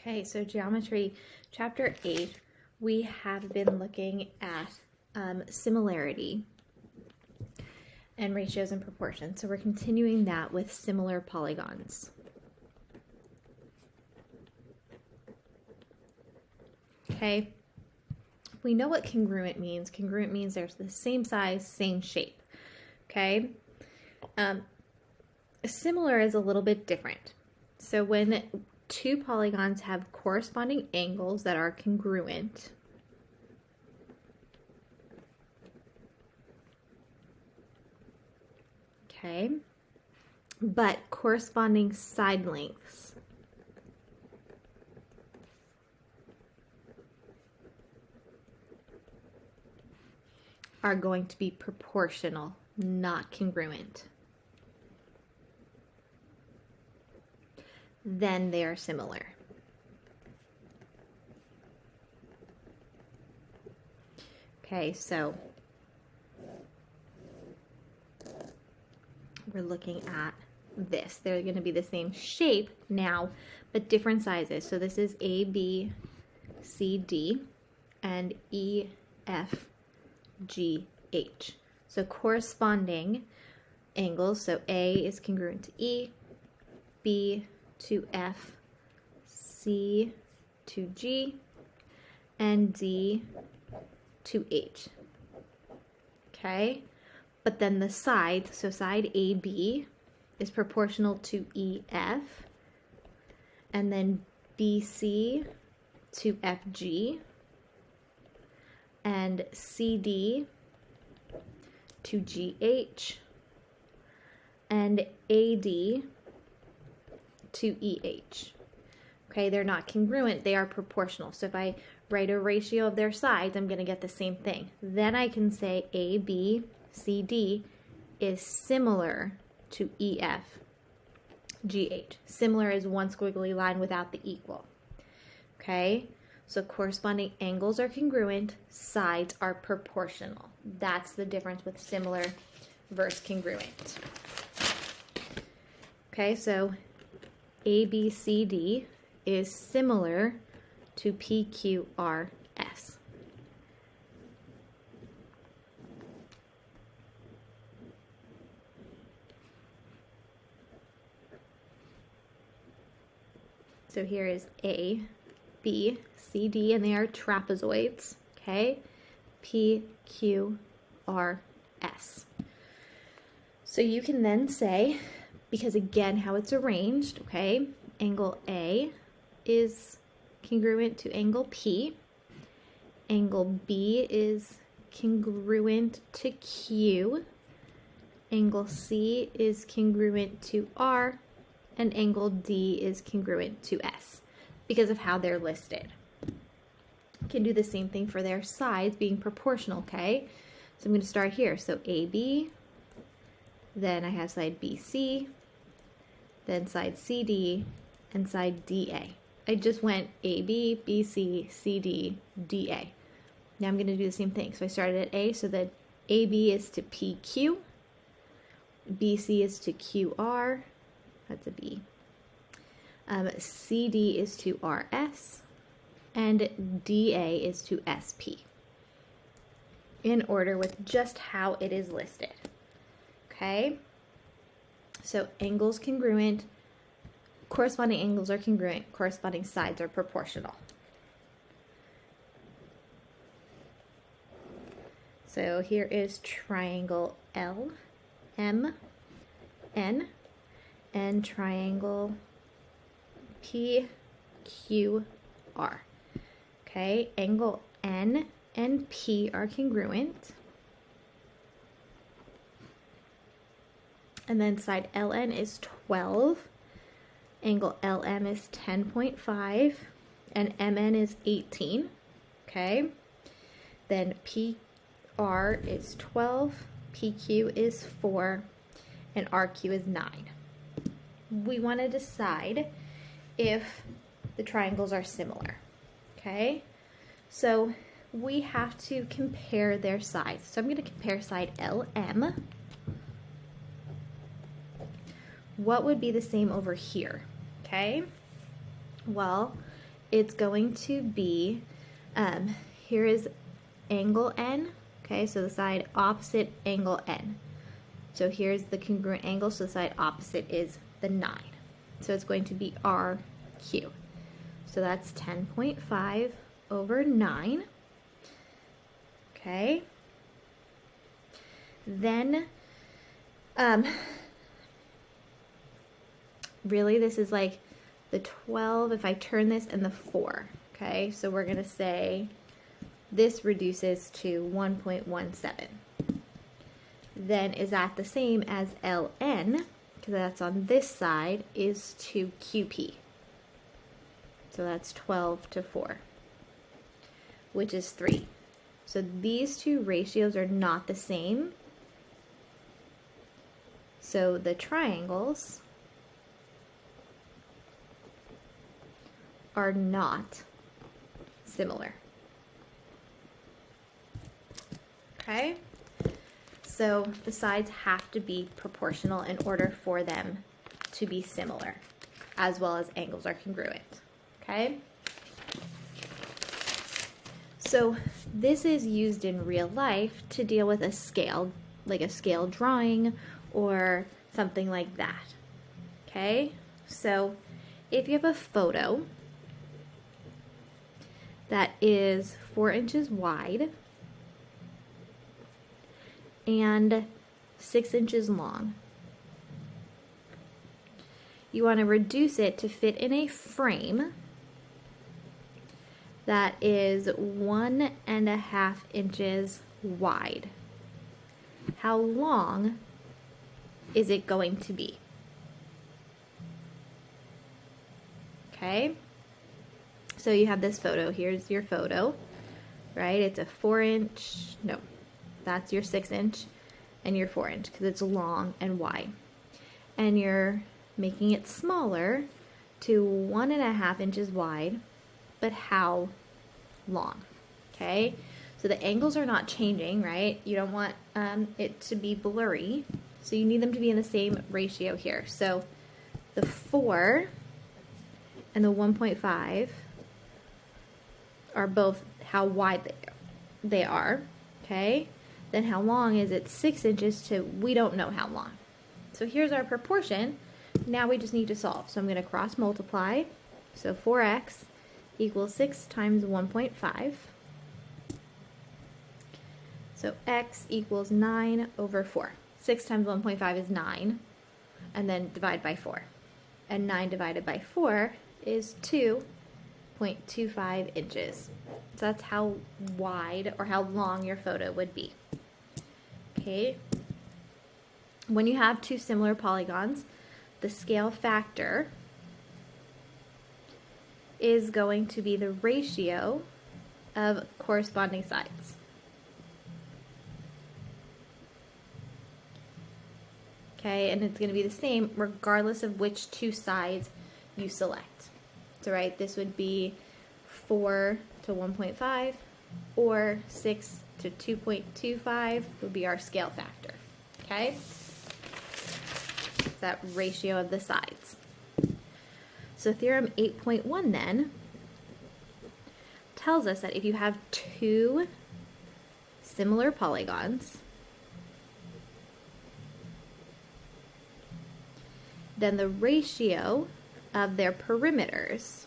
Okay, so Geometry Chapter 8, we have been looking at similarity and ratios and proportions. So we're continuing that with similar polygons. Okay, we know what congruent means. Congruent means there's the same size, same shape. Okay, similar is a little bit different. So when two polygons have corresponding angles that are congruent, okay, but corresponding side lengths are going to be proportional, not congruent, then they are similar. Okay, so we're looking at this. They're going to be the same shape now, but different sizes. So this is A, B, C, D, and E, F, G, H. So corresponding angles. So A is congruent to E, B to F, C to G, and D to H. Okay, but then the side, so side AB is proportional to EF, and then BC to FG, and CD to GH, and AD to EH. Okay, they're not congruent, they are proportional. So if I write a ratio of their sides, I'm going to get the same thing. Then I can say ABCD is similar to EF GH. Similar is one squiggly line without the equal. Okay, so corresponding angles are congruent, sides are proportional. That's the difference with similar versus congruent. Okay, so ABCD is similar to PQRS. So here is A, B, C, D, and they are trapezoids. Okay, PQRS. So you can then say, because again, how it's arranged, okay, angle A is congruent to angle P, angle B is congruent to Q, angle C is congruent to R, and angle D is congruent to S, because of how they're listed. You can do the same thing for their sides being proportional, okay? So I'm going to start here. So AB, then I have side BC, then side CD, and side DA. I just went AB, BC, CD, DA. Now I'm going to do the same thing. So I started at A, so that AB is to PQ, BC is to QR, that's a B, CD is to RS, and DA is to SP, in order with just how it is listed. Okay? So angles congruent, corresponding angles are congruent, corresponding sides are proportional. So here is triangle LMN and triangle PQR. Okay, angle N and P are congruent. And then side LN is 12, angle LM is 10.5, and MN is 18, okay? Then PR is 12, PQ is 4, and RQ is 9. We want to decide if the triangles are similar, okay? So we have to compare their sides. So I'm going to compare side LM. What would be the same over here? Okay, well, it's going to be, here is angle N, okay, so the side opposite angle N. So here's the congruent angle, so the side opposite is the 9. So it's going to be RQ. So that's 10.5 over 9. Okay. Then, really this is like the 12 if I turn this and the 4. Okay, so we're going to say this reduces to 1.17. Then is that the same as LN, because that's on this side, is to QP. So that's 12 to 4, which is 3. So these two ratios are not the same. So the triangles are not similar. Okay? So the sides have to be proportional in order for them to be similar, as well as angles are congruent. Okay? So this is used in real life to deal with a scale, like a scale drawing or something like that. Okay? So if you have a photo that is 4 inches wide and 6 inches long, you want to reduce it to fit in a frame that is 1.5 inches wide. How long is it going to be? Okay, so you have this photo. Here's your photo, right? It's a 4-inch, no, that's your 6-inch and your 4-inch because it's long and wide. And you're making it smaller to 1.5 inches wide, but how long? Okay, so the angles are not changing, right? You don't want it to be blurry, so you need them to be in the same ratio here. So the 4 and the 1.5 are both how wide they are, okay? Then how long is it? 6 inches to, we don't know how long. So here's our proportion. Now we just need to solve. So I'm going to cross multiply. So 4x equals 6 times 1.5. So x equals 9 over 4. 6 times 1.5 is 9. And then divide by 4. And 9 divided by 4 is 2.25 inches. So that's how wide or how long your photo would be. Okay. When you have two similar polygons, the scale factor is going to be the ratio of corresponding sides. Okay, and it's going to be the same regardless of which two sides you select. So, right, this would be 4 to 1.5 or 6 to 2.25 would be our scale factor. Okay? It's that ratio of the sides. So theorem 8.1 then tells us that if you have two similar polygons, then the ratio of their perimeters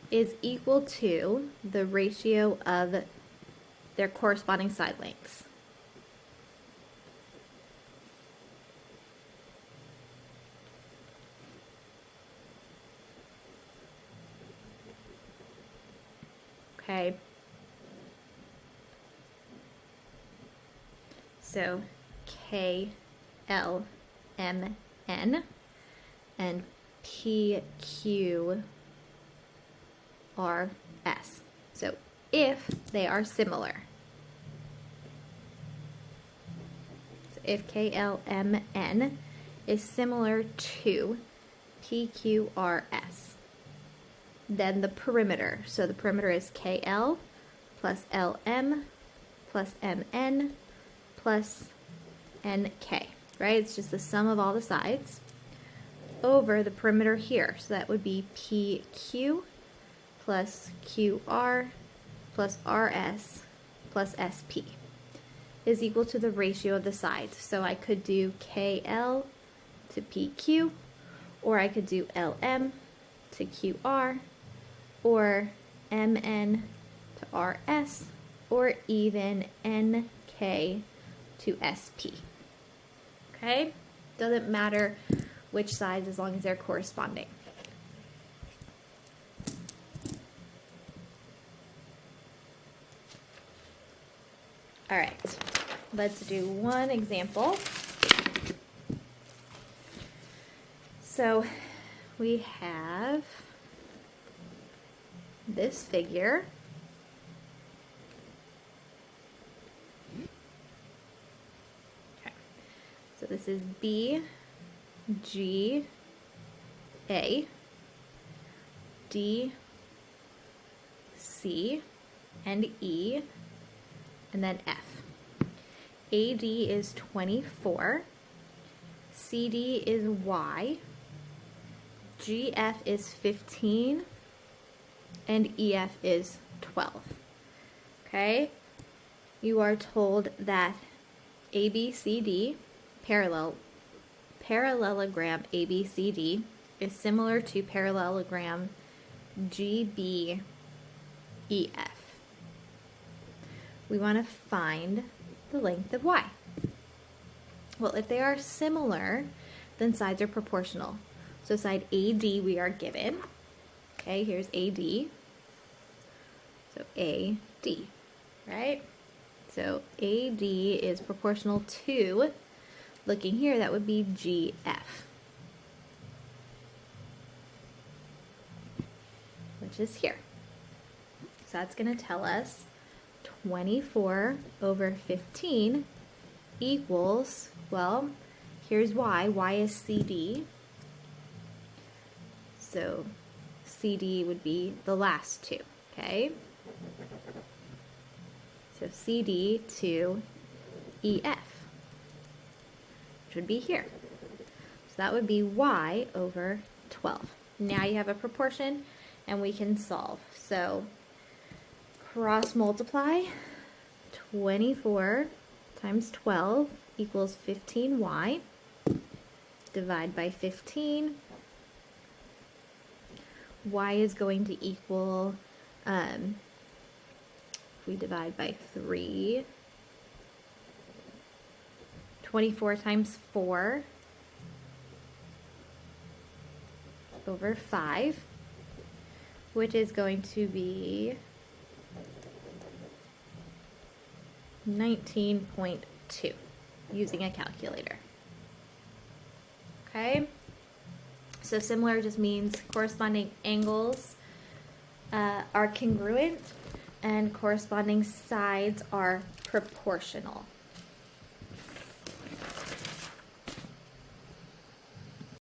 is equal to the ratio of their corresponding side lengths. Okay. So K, L, M, N, and P, Q, R, S. So if they are similar, so if K, L, M, N is similar to P, Q, R, S, then the perimeter, so the perimeter is KL plus LM plus MN plus NK, right? It's just the sum of all the sides. over the perimeter here. So that would be PQ plus QR plus RS plus SP is equal to the ratio of the sides. So I could do KL to PQ, or I could do LM to QR, or MN to RS, or even NK to SP. Okay? Doesn't matter which sides as long as they're corresponding. All right, let's do one example. So we have this figure. Okay, so this is B, G, A, D, C, and E, and then F. AD is 24, CD is Y, GF is 15, and EF is 12. Okay? You are told that ABCD, parallelogram ABCD, is similar to parallelogram GBEF. We want to find the length of Y. Well, if they are similar, then sides are proportional. So side AD we are given. Okay, here's AD. So AD, right? So AD is proportional to, looking here, that would be GF, which is here. So that's going to tell us 24 over 15 equals, well, here's Y. Y is CD. So CD would be the last two, okay? So CD to EF, which would be here. So that would be Y over 12. Now you have a proportion and we can solve. So cross multiply, 24 times 12 equals 15Y. Divide by 15. Y is going to equal, if we divide by 3, 24 times 4 over 5, which is going to be 19.2 using a calculator. Okay, so similar just means corresponding angles are congruent and corresponding sides are proportional.